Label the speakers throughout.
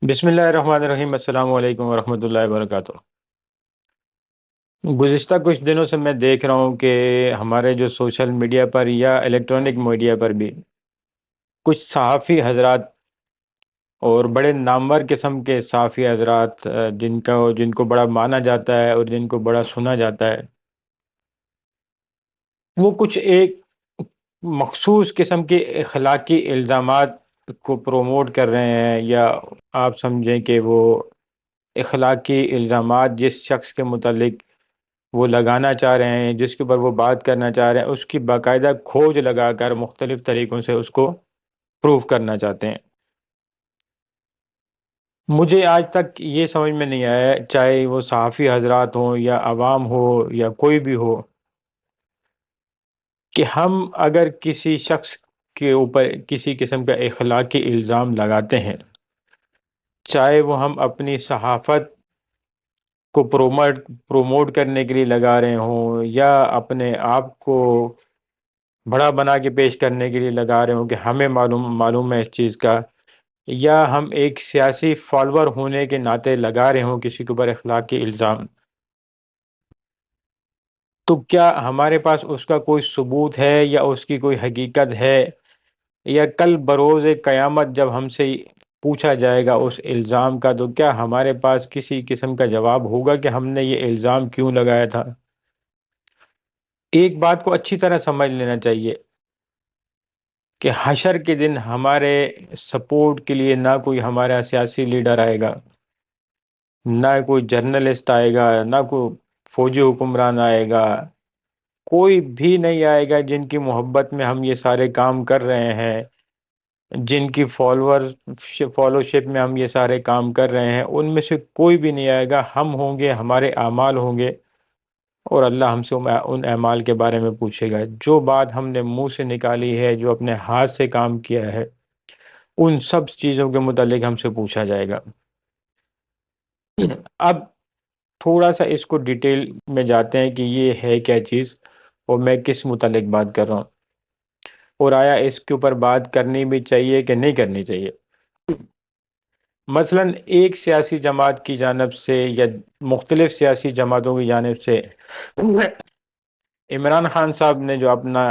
Speaker 1: بسم اللہ الرحمن الرحیم۔ السلام علیکم ورحمۃ اللہ وبرکاتہ۔ گزشتہ کچھ دنوں سے میں دیکھ رہا ہوں کہ ہمارے جو سوشل میڈیا پر یا الیکٹرانک میڈیا پر بھی کچھ صحافی حضرات اور بڑے نامور قسم کے صحافی حضرات جن کو بڑا مانا جاتا ہے اور جن کو بڑا سنا جاتا ہے، وہ کچھ ایک مخصوص قسم کے اخلاقی الزامات کو پروموٹ کر رہے ہیں، یا آپ سمجھیں کہ وہ اخلاقی الزامات جس شخص کے متعلق وہ لگانا چاہ رہے ہیں، جس کے اوپر وہ بات کرنا چاہ رہے ہیں، اس کی باقاعدہ کھوج لگا کر مختلف طریقوں سے اس کو پروف کرنا چاہتے ہیں۔ مجھے آج تک یہ سمجھ میں نہیں آیا، چاہے وہ صحافی حضرات ہوں یا عوام ہو یا کوئی بھی ہو، کہ ہم اگر کسی شخص کے اوپر کسی قسم کا اخلاقی الزام لگاتے ہیں، چاہے وہ ہم اپنی صحافت کو پروموٹ کرنے کے لیے لگا رہے ہوں، یا اپنے آپ کو بڑا بنا کے پیش کرنے کے لیے لگا رہے ہوں کہ ہمیں معلوم ہے اس چیز کا، یا ہم ایک سیاسی فالوور ہونے کے ناطے لگا رہے ہوں کسی کے اوپر اخلاقی الزام، تو کیا ہمارے پاس اس کا کوئی ثبوت ہے یا اس کی کوئی حقیقت ہے؟ یا کل بروز قیامت جب ہم سے پوچھا جائے گا اس الزام کا، تو کیا ہمارے پاس کسی قسم کا جواب ہوگا کہ ہم نے یہ الزام کیوں لگایا تھا؟ ایک بات کو اچھی طرح سمجھ لینا چاہیے کہ حشر کے دن ہمارے سپورٹ کے لیے نہ کوئی ہمارا سیاسی لیڈر آئے گا، نہ کوئی جرنلسٹ آئے گا، نہ کوئی فوجی حکمران آئے گا، کوئی بھی نہیں آئے گا جن کی محبت میں ہم یہ سارے کام کر رہے ہیں، جن کی فالوشپ میں ہم یہ سارے کام کر رہے ہیں، ان میں سے کوئی بھی نہیں آئے گا۔ ہم ہوں گے، ہمارے اعمال ہوں گے، اور اللہ ہم سے ان اعمال کے بارے میں پوچھے گا۔ جو بات ہم نے منہ سے نکالی ہے، جو اپنے ہاتھ سے کام کیا ہے، ان سب چیزوں کے متعلق ہم سے پوچھا جائے گا۔ اب تھوڑا سا اس کو ڈیٹیل میں جاتے ہیں کہ یہ ہے کیا چیز، اور میں کس متعلق بات کر رہا ہوں، اور آیا اس کے اوپر بات کرنی بھی چاہیے کہ نہیں کرنی چاہیے۔ مثلا ایک سیاسی جماعت کی جانب سے یا مختلف سیاسی جماعتوں کی جانب سے عمران خان صاحب نے جو اپنا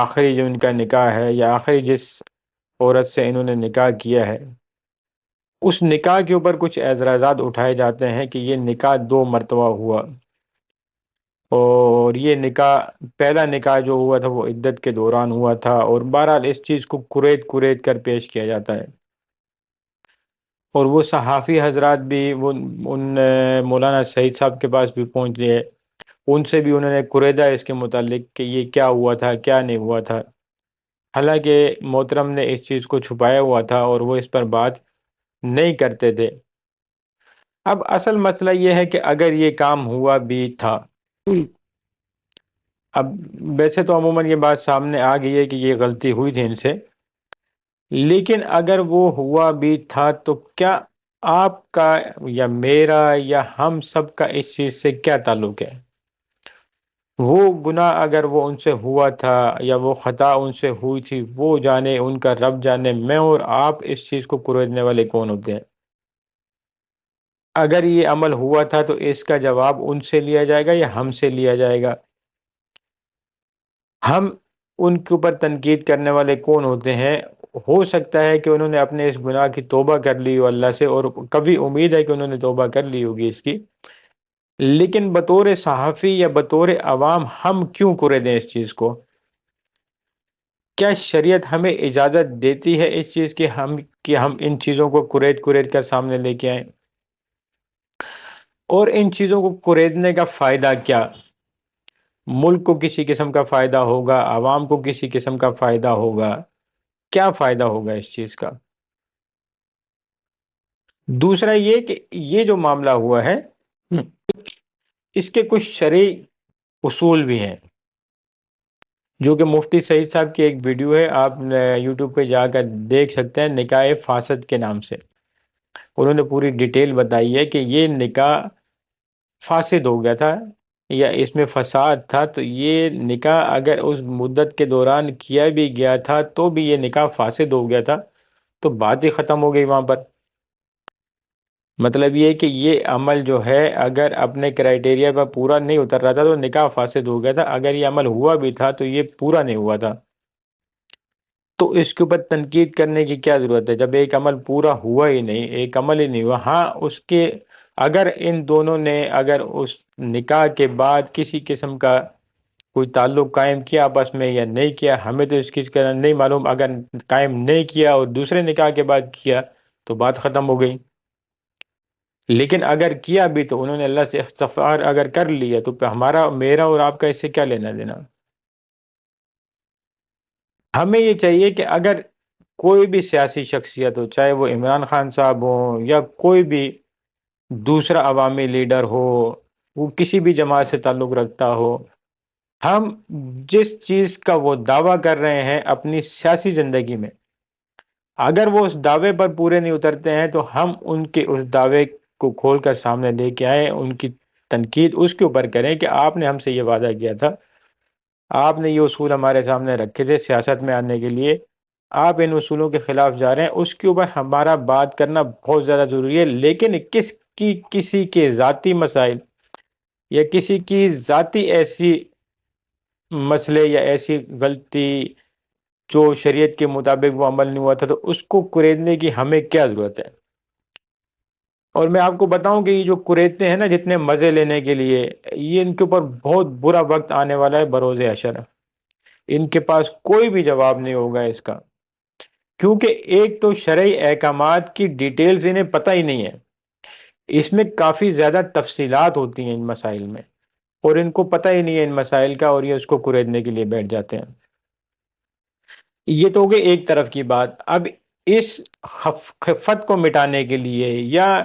Speaker 1: آخری جو ان کا نکاح ہے، یا آخری جس عورت سے انہوں نے نکاح کیا ہے، اس نکاح کے اوپر کچھ اعتراضات اٹھائے جاتے ہیں کہ یہ نکاح 2 مرتبہ ہوا، اور یہ نکاح پہلا نکاح جو ہوا تھا وہ عدت کے دوران ہوا تھا، اور بہرحال اس چیز کو کرید کر پیش کیا جاتا ہے۔ اور وہ صحافی حضرات بھی ان مولانا سعید صاحب کے پاس بھی پہنچ گئے، ان سے بھی انہوں نے قریدا اس کے متعلق کہ یہ کیا ہوا تھا، کیا نہیں ہوا تھا، حالانکہ محترم نے اس چیز کو چھپایا ہوا تھا اور وہ اس پر بات نہیں کرتے تھے۔ اب اصل مسئلہ یہ ہے کہ اگر یہ کام ہوا بھی تھا، اب ویسے تو عموماً یہ بات سامنے آ گئی ہے کہ یہ غلطی ہوئی تھی ان سے، لیکن اگر وہ ہوا بھی تھا تو کیا آپ کا یا میرا یا ہم سب کا اس چیز سے کیا تعلق ہے؟ وہ گناہ اگر وہ ان سے ہوا تھا یا وہ خطا ان سے ہوئی تھی، وہ جانے، ان کا رب جانے، میں اور آپ اس چیز کو کریدنے والے کون ہوتے ہیں؟ اگر یہ عمل ہوا تھا تو اس کا جواب ان سے لیا جائے گا یا ہم سے لیا جائے گا؟ ہم ان کے اوپر تنقید کرنے والے کون ہوتے ہیں؟ ہو سکتا ہے کہ انہوں نے اپنے اس گناہ کی توبہ کر لی ہو اللہ سے، اور کبھی امید ہے کہ انہوں نے توبہ کر لی ہوگی اس کی، لیکن بطور صحافی یا بطور عوام ہم کیوں کرے دیں اس چیز کو؟ کیا شریعت ہمیں اجازت دیتی ہے اس چیز کی کہ ہم ان چیزوں کو کرید کر سامنے لے کے آئیں؟ اور ان چیزوں کو کریدنے کا فائدہ کیا؟ ملک کو کسی قسم کا فائدہ ہوگا؟ عوام کو کسی قسم کا فائدہ ہوگا؟ کیا فائدہ ہوگا اس چیز کا؟ دوسرا یہ کہ یہ جو معاملہ ہوا ہے، اس کے کچھ شرعی اصول بھی ہیں، جو کہ مفتی سعید صاحب کی ایک ویڈیو ہے، آپ یوٹیوب پہ جا کر دیکھ سکتے ہیں، نکاح فاسد کے نام سے انہوں نے پوری ڈیٹیل بتائی ہے کہ یہ نکاح فاسد ہو گیا تھا یا اس میں فساد تھا، تو یہ نکاح اگر اس مدت کے دوران کیا بھی گیا تھا تو بھی یہ نکاح فاسد ہو گیا تھا، تو بات ہی ختم ہو گئی وہاں پر۔ مطلب یہ کہ یہ عمل جو ہے اگر اپنے کرائٹیریا پر پورا نہیں اتر رہا تھا تو نکاح فاسد ہو گیا تھا، اگر یہ عمل ہوا بھی تھا تو یہ پورا نہیں ہوا تھا. تو اس کے اوپر تنقید کرنے کی کیا ضرورت ہے جب ایک عمل پورا ہوا ہی نہیں، ایک عمل ہی نہیں ہوا. ہاں اس کے اگر ان دونوں نے اگر اس نکاح کے بعد کسی قسم کا کوئی تعلق قائم کیا آپس میں یا نہیں کیا، ہمیں تو اس چیز کا نہیں معلوم. اگر قائم نہیں کیا اور دوسرے نکاح کے بعد کیا تو بات ختم ہو گئی. لیکن اگر کیا بھی تو انہوں نے اللہ سے استغفار اگر کر لیا تو پھر ہمارا میرا اور آپ کا اس سے کیا لینا دینا. ہمیں یہ چاہیے کہ اگر کوئی بھی سیاسی شخصیت ہو، چاہے وہ عمران خان صاحب ہوں یا کوئی بھی دوسرا عوامی لیڈر ہو، وہ کسی بھی جماعت سے تعلق رکھتا ہو، ہم جس چیز کا وہ دعویٰ کر رہے ہیں اپنی سیاسی زندگی میں، اگر وہ اس دعوے پر پورے نہیں اترتے ہیں تو ہم ان کے اس دعوے کو کھول کر سامنے لے کے آئیں، ان کی تنقید اس کے اوپر کریں کہ آپ نے ہم سے یہ وعدہ کیا تھا، آپ نے یہ اصول ہمارے سامنے رکھے تھے سیاست میں آنے کے لیے، آپ ان اصولوں کے خلاف جا رہے ہیں. اس کے اوپر ہمارا بات کرنا بہت زیادہ ضروری ہے. لیکن کسی کے ذاتی مسائل یا کسی کی ذاتی ایسی مسئلے یا ایسی غلطی جو شریعت کے مطابق وہ عمل نہیں ہوا تھا تو اس کو کریدنے کی ہمیں کیا ضرورت ہے. اور میں آپ کو بتاؤں کہ یہ جو کریدتے ہیں نا جتنے مزے لینے کے لیے، یہ ان کے اوپر بہت برا وقت آنے والا ہے بروز حشر. ان کے پاس کوئی بھی جواب نہیں ہوگا اس کا، کیونکہ ایک تو شرعی احکامات کی ڈیٹیلز انہیں پتہ ہی نہیں ہے. اس میں کافی زیادہ تفصیلات ہوتی ہیں ان مسائل میں، اور ان کو پتہ ہی نہیں ہے ان مسائل کا، اور یہ اس کو کریدنے کے لیے بیٹھ جاتے ہیں. یہ تو ہو گئی ایک طرف کی بات. اب اس خفت کو مٹانے کے لیے، یا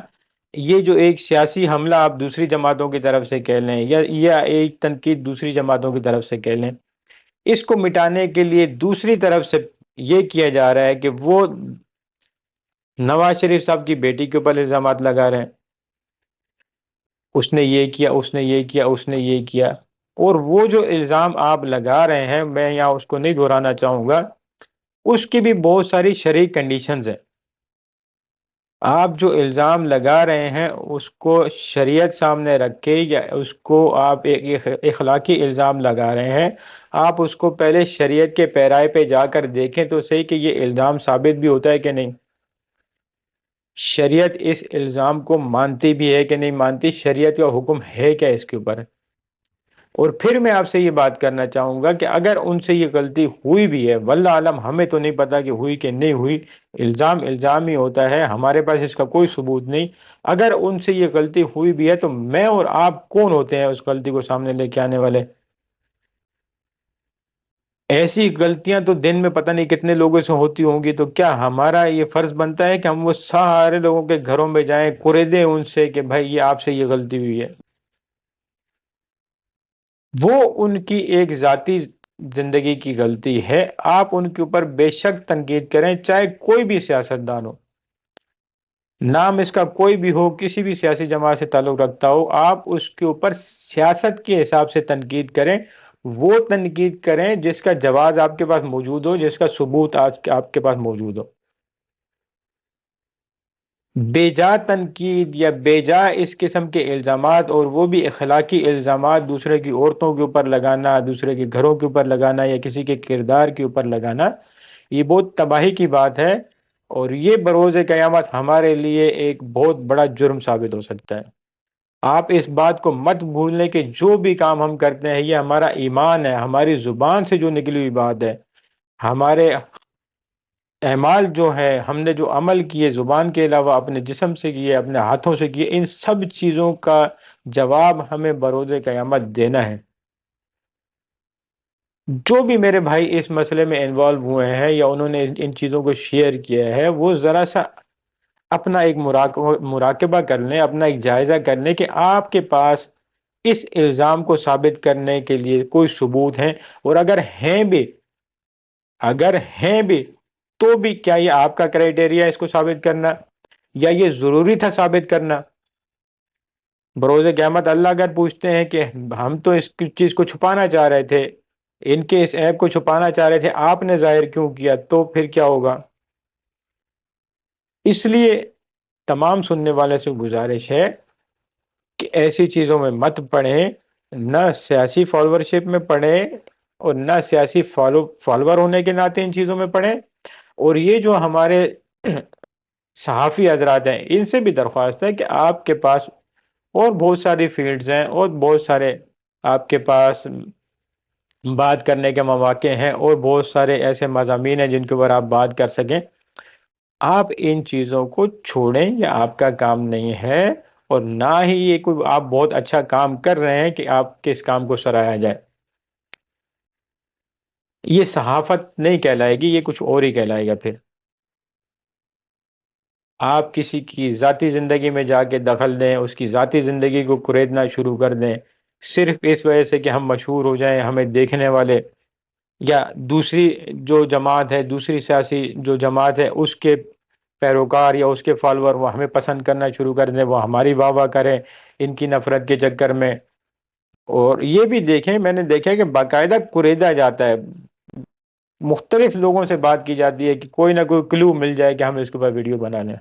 Speaker 1: یہ جو ایک سیاسی حملہ آپ دوسری جماعتوں کی طرف سے کہہ لیں، یا ایک تنقید دوسری جماعتوں کی طرف سے کہہ لیں، اس کو مٹانے کے لیے دوسری طرف سے یہ کیا جا رہا ہے کہ وہ نواز شریف صاحب کی بیٹی کے اوپر الزامات لگا رہے ہیں، اس نے یہ کیا، اس نے یہ کیا، اس نے یہ کیا. اور وہ جو الزام آپ لگا رہے ہیں میں یہاں اس کو نہیں دہرانا چاہوں گا، اس کی بھی بہت ساری شرعی کنڈیشنز ہیں. آپ جو الزام لگا رہے ہیں اس کو شریعت سامنے رکھ کے، یا اس کو آپ ایک اخلاقی الزام لگا رہے ہیں، آپ اس کو پہلے شریعت کے پیرائے پہ جا کر دیکھیں تو صحیح کہ یہ الزام ثابت بھی ہوتا ہے کہ نہیں. شریعت اس الزام کو مانتی بھی ہے کہ نہیں مانتی، شریعت کا حکم ہے کیا اس کے اوپر. اور پھر میں آپ سے یہ بات کرنا چاہوں گا کہ اگر ان سے یہ غلطی ہوئی بھی ہے، واللہ عالم ہمیں تو نہیں پتا کہ ہوئی کہ نہیں ہوئی، الزام الزام ہی ہوتا ہے، ہمارے پاس اس کا کوئی ثبوت نہیں. اگر ان سے یہ غلطی ہوئی بھی ہے تو میں اور آپ کون ہوتے ہیں اس غلطی کو سامنے لے کے آنے والے. ایسی غلطیاں تو دن میں پتہ نہیں کتنے لوگوں سے ہوتی ہوں گی، تو کیا ہمارا یہ فرض بنتا ہے کہ ہم وہ سارے لوگوں کے گھروں میں جائیں، کوریدیں ان سے کہ بھائی یہ آپ سے یہ غلطی ہوئی ہے. وہ ان کی ایک ذاتی زندگی کی غلطی ہے، آپ ان کے اوپر بے شک تنقید کریں، چاہے کوئی بھی سیاستدان ہو، نام اس کا کوئی بھی ہو، کسی بھی سیاسی جماعت سے تعلق رکھتا ہو، آپ اس کے اوپر سیاست کے حساب سے تنقید کریں. وہ تنقید کریں جس کا جواز آپ کے پاس موجود ہو، جس کا ثبوت آج آپ کے پاس موجود ہو. بے جا تنقید یا بے جا اس قسم کے الزامات، اور وہ بھی اخلاقی الزامات دوسرے کی عورتوں کے اوپر لگانا، دوسرے کے گھروں کے اوپر لگانا، یا کسی کے کردار کے اوپر لگانا، یہ بہت تباہی کی بات ہے. اور یہ بروز قیامت ہمارے لیے ایک بہت بڑا جرم ثابت ہو سکتا ہے. آپ اس بات کو مت بھولنے کہ جو بھی کام ہم کرتے ہیں یہ ہمارا ایمان ہے، ہماری زبان سے جو نکلی ہوئی بات ہے، ہمارے اعمال جو ہے، ہم نے جو عمل کیے زبان کے علاوہ اپنے جسم سے کیے، اپنے ہاتھوں سے کیے، ان سب چیزوں کا جواب ہمیں بروز قیامت دینا ہے. جو بھی میرے بھائی اس مسئلے میں انوالو ہوئے ہیں یا انہوں نے ان چیزوں کو شیئر کیا ہے، وہ ذرا سا اپنا ایک مراقبہ کر لیں، اپنا ایک جائزہ کر لیں کہ آپ کے پاس اس الزام کو ثابت کرنے کے لیے کوئی ثبوت ہیں، اور اگر ہیں بھی تو بھی کیا یہ آپ کا کرائٹیریا ہے اس کو ثابت کرنا، یا یہ ضروری تھا ثابت کرنا. بروز قیامت اللہ اگر پوچھتے ہیں کہ ہم تو اس چیز کو چھپانا چاہ رہے تھے، ان کے اس عیب کو چھپانا چاہ رہے تھے، آپ نے ظاہر کیوں کیا، تو پھر کیا ہوگا. اس لیے تمام سننے والے سے گزارش ہے کہ ایسی چیزوں میں مت پڑھیں، نہ سیاسی فالوورشپ میں پڑھیں اور نہ سیاسی فالوور ہونے کے ناطے ان چیزوں میں پڑھیں۔ اور یہ جو ہمارے صحافی حضرات ہیں، ان سے بھی درخواست ہے کہ آپ کے پاس اور بہت ساری فیلڈز ہیں اور بہت سارے آپ کے پاس بات کرنے کے مواقع ہیں اور بہت سارے ایسے مضامین ہیں جن کے اوپر آپ بات کر سکیں۔ آپ ان چیزوں کو چھوڑیں، یہ آپ کا کام نہیں ہے، اور نہ ہی یہ کوئی آپ بہت اچھا کام کر رہے ہیں کہ آپ کے اس کام کو سراہا جائے۔ یہ صحافت نہیں کہلائے گی، یہ کچھ اور ہی کہلائے گا پھر۔ آپ کسی کی ذاتی زندگی میں جا کے دخل دیں، اس کی ذاتی زندگی کو کریدنا شروع کر دیں، صرف اس وجہ سے کہ ہم مشہور ہو جائیں، ہمیں دیکھنے والے یا دوسری جو جماعت ہے، دوسری سیاسی جو جماعت ہے، اس کے پیروکار یا اس کے فالوور وہ ہمیں پسند کرنا شروع کر دیں، وہ ہماری واہ واہ کریں ان کی نفرت کے چکر میں۔ اور یہ بھی دیکھیں، میں نے دیکھا کہ باقاعدہ کریدا جاتا ہے، مختلف لوگوں سے بات کی جاتی ہے کہ کوئی نہ کوئی کلو مل جائے کہ ہم اس کے اوپر ویڈیو بنا لیں۔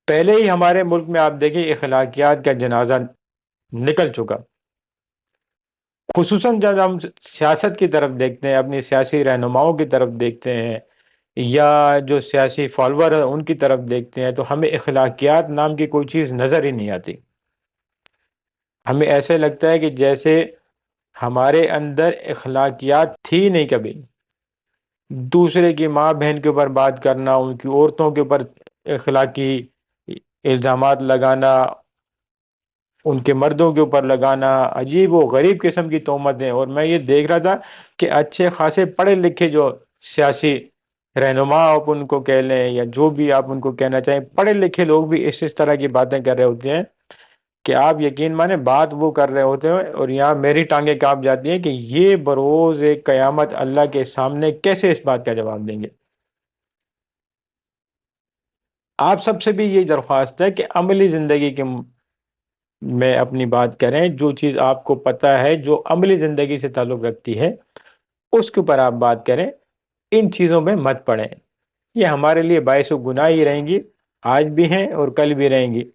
Speaker 1: پہلے ہی ہمارے ملک میں آپ دیکھیں اخلاقیات کا جنازہ نکل چکا، خصوصاً جب ہم سیاست کی طرف دیکھتے ہیں، اپنی سیاسی رہنماؤں کی طرف دیکھتے ہیں یا جو سیاسی فالوور ہیں ان کی طرف دیکھتے ہیں، تو ہمیں اخلاقیات نام کی کوئی چیز نظر ہی نہیں آتی۔ ہمیں ایسے لگتا ہے کہ جیسے ہمارے اندر اخلاقیات تھی نہیں کبھی۔ دوسرے کی ماں بہن کے اوپر بات کرنا، ان کی عورتوں کے اوپر اخلاقی الزامات لگانا، ان کے مردوں کے اوپر لگانا، عجیب و غریب قسم کی تہمتیں۔ اور میں یہ دیکھ رہا تھا کہ اچھے خاصے پڑھے لکھے جو سیاسی رہنما آپ ان کو کہہ لیں یا جو بھی آپ ان کو کہنا چاہیں، پڑھے لکھے لوگ بھی اس طرح کی باتیں کر رہے ہوتے ہیں کہ آپ یقین مانیں بات وہ کر رہے ہوتے ہیں اور یہاں میری ٹانگیں کانپ جاتی ہیں کہ یہ بروز ایک قیامت اللہ کے سامنے کیسے اس بات کا جواب دیں گے۔ آپ سب سے بھی یہ درخواست ہے کہ عملی زندگی کے میں اپنی بات کریں، جو چیز آپ کو پتہ ہے، جو عملی زندگی سے تعلق رکھتی ہے، اس کے اوپر آپ بات کریں، ان چیزوں میں مت پڑیں۔ یہ ہمارے لیے باعث گناہ ہی رہیں گی، آج بھی ہیں اور کل بھی رہیں گی۔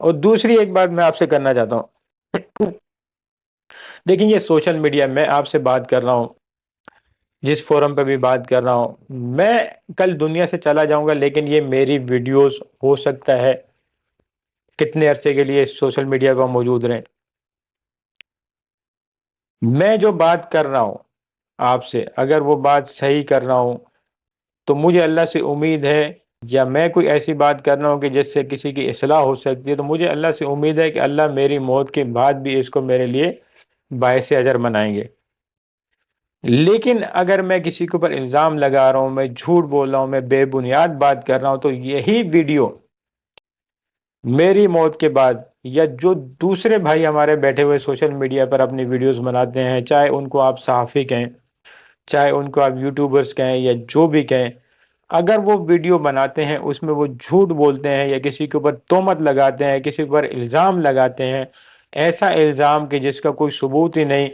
Speaker 1: اور دوسری ایک بات میں آپ سے کرنا چاہتا ہوں، دیکھیں یہ سوشل میڈیا میں آپ سے بات کر رہا ہوں، جس فورم پہ بھی بات کر رہا ہوں، میں کل دنیا سے چلا جاؤں گا لیکن یہ میری ویڈیوز ہو سکتا ہے کتنے عرصے کے لیے سوشل میڈیا پر موجود رہیں۔ میں جو بات کر رہا ہوں آپ سے، اگر وہ بات صحیح کر رہا ہوں تو مجھے اللہ سے امید ہے، یا میں کوئی ایسی بات کر رہا ہوں کہ جس سے کسی کی اصلاح ہو سکتی ہے، تو مجھے اللہ سے امید ہے کہ اللہ میری موت کے بعد بھی اس کو میرے لیے باعث اجر بنائیں گے۔ لیکن اگر میں کسی کے اوپر الزام لگا رہا ہوں، میں جھوٹ بول رہا ہوں، میں بے بنیاد بات کر رہا ہوں، تو یہی ویڈیو میری موت کے بعد یا جو دوسرے بھائی ہمارے بیٹھے ہوئے سوشل میڈیا پر اپنی ویڈیوز بناتے ہیں، چاہے ان کو آپ صحافی کہیں، چاہے ان کو آپ یوٹیوبرز کہیں یا جو بھی کہیں، اگر وہ ویڈیو بناتے ہیں اس میں وہ جھوٹ بولتے ہیں یا کسی کے اوپر تہمت لگاتے ہیں، کسی کے اوپر الزام لگاتے ہیں، ایسا الزام کہ جس کا کوئی ثبوت ہی نہیں،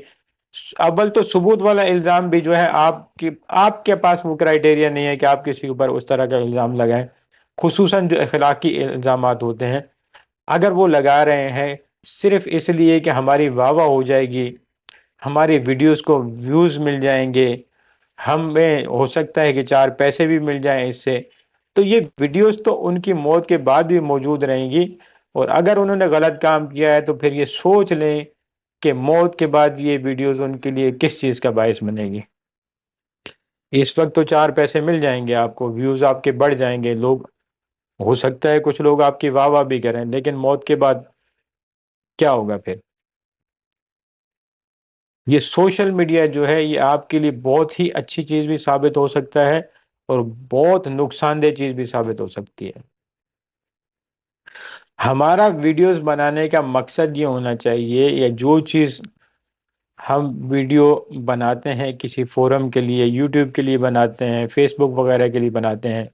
Speaker 1: اول تو ثبوت والا الزام بھی جو ہے آپ کے پاس وہ کرائیٹیریا نہیں ہے کہ آپ کسی کے اوپر اس طرح کا الزام لگائیں، خصوصاً جو اخلاقی الزامات ہوتے ہیں، اگر وہ لگا رہے ہیں صرف اس لیے کہ ہماری واہ واہ ہو جائے گی، ہماری ویڈیوز کو ویوز مل جائیں گے، ہمیں ہو سکتا ہے کہ چار پیسے بھی مل جائیں اس سے، تو یہ ویڈیوز تو ان کی موت کے بعد بھی موجود رہیں گی۔ اور اگر انہوں نے غلط کام کیا ہے تو پھر یہ سوچ لیں کہ موت کے بعد یہ ویڈیوز ان کے لیے کس چیز کا باعث بنے گی۔ اس وقت تو چار پیسے مل جائیں گے آپ کو، ویوز آپ کے بڑھ جائیں گے، لوگ ہو سکتا ہے کچھ لوگ آپ کی واہ واہ بھی کریں، لیکن موت کے بعد کیا ہوگا پھر؟ یہ سوشل میڈیا جو ہے یہ آپ کے لیے بہت ہی اچھی چیز بھی ثابت ہو سکتا ہے اور بہت نقصان دہ چیز بھی ثابت ہو سکتی ہے۔ ہمارا ویڈیوز بنانے کا مقصد یہ ہونا چاہیے، یا جو چیز ہم ویڈیو بناتے ہیں کسی فورم کے لیے، یوٹیوب کے لیے بناتے ہیں، فیس بک وغیرہ کے لیے بناتے ہیں،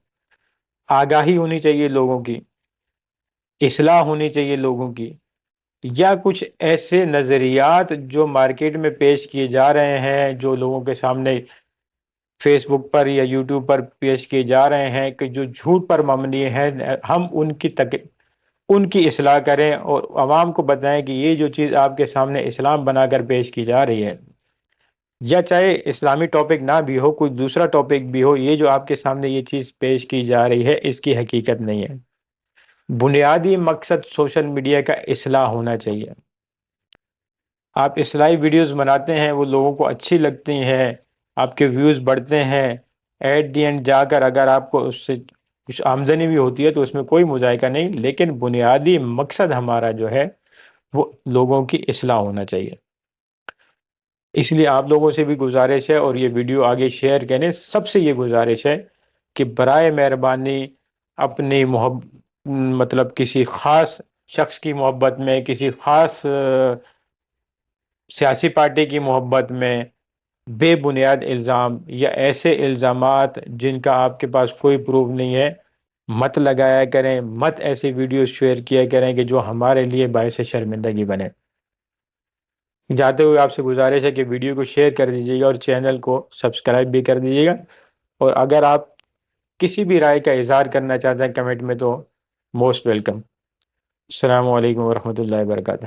Speaker 1: آگاہی ہونی چاہیے لوگوں کی، اصلاح ہونی چاہیے لوگوں کی، یا کچھ ایسے نظریات جو مارکیٹ میں پیش کیے جا رہے ہیں، جو لوگوں کے سامنے فیس بک پر یا یوٹیوب پر پیش کیے جا رہے ہیں کہ جو جھوٹ پر مبنی ہے، ہم ان کی اصلاح کریں اور عوام کو بتائیں کہ یہ جو چیز آپ کے سامنے اسلام بنا کر پیش کی جا رہی ہے، یا چاہے اسلامی ٹاپک نہ بھی ہو، کوئی دوسرا ٹاپک بھی ہو، یہ جو آپ کے سامنے یہ چیز پیش کی جا رہی ہے اس کی حقیقت نہیں ہے۔ بنیادی مقصد سوشل میڈیا کا اصلاح ہونا چاہیے۔ آپ اصلاحی ویڈیوز بناتے ہیں، وہ لوگوں کو اچھی لگتی ہیں، آپ کے ویوز بڑھتے ہیں، ایٹ دی اینڈ جا کر اگر آپ کو اس سے کچھ آمدنی بھی ہوتی ہے تو اس میں کوئی مذائقہ نہیں، لیکن بنیادی مقصد ہمارا جو ہے وہ لوگوں کی اصلاح ہونا چاہیے۔ اس لیے آپ لوگوں سے بھی گزارش ہے، اور یہ ویڈیو آگے شیئر کریں، سب سے یہ گزارش ہے کہ برائے مہربانی اپنی مطلب کسی خاص شخص کی محبت میں، کسی خاص سیاسی پارٹی کی محبت میں بے بنیاد الزام یا ایسے الزامات جن کا آپ کے پاس کوئی پروف نہیں ہے مت لگایا کریں، مت ایسی ویڈیوز شیئر کیا کریں کہ جو ہمارے لیے باعث شرمندگی بنے۔ جاتے ہوئے آپ سے گزارش ہے کہ ویڈیو کو شیئر کر دیجیے گا اور چینل کو سبسکرائب بھی کر دیجیے گا، اور اگر آپ کسی بھی رائے کا اظہار کرنا چاہتے ہیں کمنٹ میں تو موسٹ ویلکم۔ السلام علیکم ورحمۃ اللہ وبرکاتہ۔